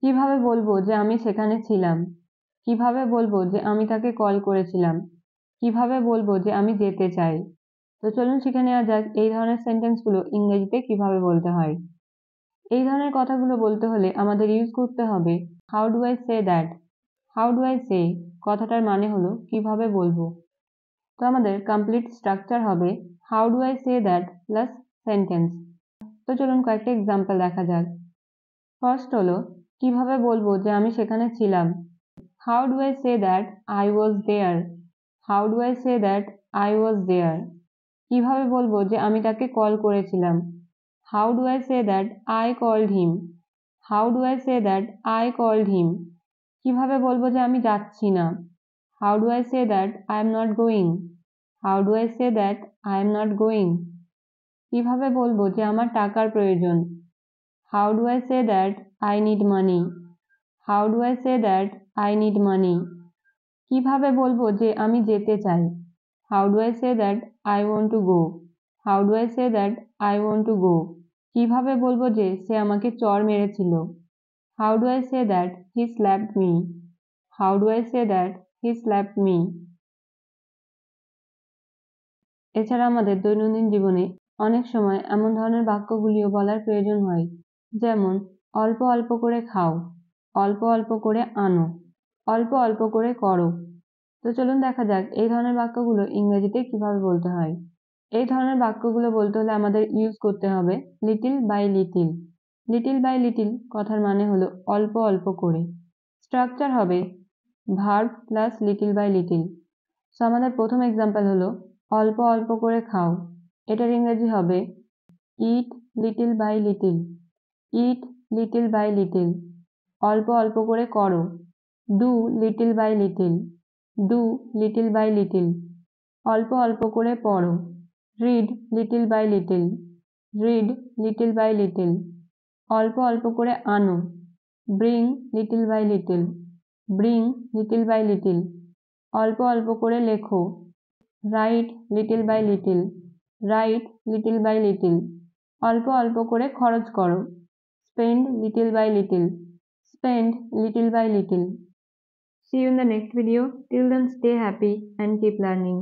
কিভাবে বলবো যে আমি সেখানে ছিলাম? কিভাবে বলবো যে আমি তাকে কল করেছিলাম? কিভাবে বলবো যে আমি যেতে চাই? তো চলুন শিখে নেওয়া যাক এই ধরনের সেন্টেন্সগুলো ইংরেজিতে কিভাবে বলতে হয়। এই ধরনের কথাগুলো বলতে হলে আমাদের ইউজ করতে হবে how do I say that. How do I সে কথাটার মানে হলো কিভাবে বলবো। তো আমাদের কমপ্লিট স্ট্রাকচার হবে how do I say that plus sentence. তো চলুন কয়েকটা এক্সাম্পল দেখা যাক। ফার্স্ট হলো কিভাবে বলবো যে আমি সেখানে ছিলাম। How do I say that I was there. How do I say that I was there. কিভাবে বলবো যে আমি তাকে কল করেছিলাম। How do I say that I called him. How do I say that I called him. কিভাবে বলবো যে আমি যাচ্ছি না। How do I say that I am not going. How do I say that I am not going. কিভাবে বলবো যে আমার টাকার প্রয়োজন। How do I say that I need money. How do I say that I need money. কিভাবে বলবো যে আমি যেতে চাই। How do I say that I want to go. How do I say that I want to go. কিভাবে বলবো যে সে আমাকে চড় মেরেছিল। How do I say that he slapped me. How do I say that he slapped me. এছাড়া আমাদের দৈনন্দিন জীবনে অনেক সময় এমন ধরনের বাক্যগুলিও বলার প্রয়োজন হয়, যেমন অল্প অল্প করে খাও, অল্প অল্প করে আনো, অল্প অল্প করে করো। তো চলুন দেখা যাক এই ধরনের বাক্যগুলো ইংরেজিতে কিভাবে বলতে হয়। এই ধরনের বাক্যগুলো বলতে হলে আমাদের ইউজ করতে হবে little by little. Little by little কথার মানে হলো অল্প অল্প করে। স্ট্রাকচার হবে verb plus little by little. So আমাদের প্রথম এক্সাম্পল হলো অল্প অল্প করে খাও। এটার ইংরেজি হবে eat little by little. Eat little by little. অল্প অল্প করে করো। Do little by little. Do little by little. অল্প অল্প করে পড়ো। Read little by little. Read little by little. অল্প অল্প করে আনো। Bring little by little. Bring little by little. অল্প অল্প করে লেখো। Write little by little. Write little by little. অল্প অল্প করে খরচ করো। Spend little by little. Spend little by little. See you in the next video. Till then, stay happy and keep learning.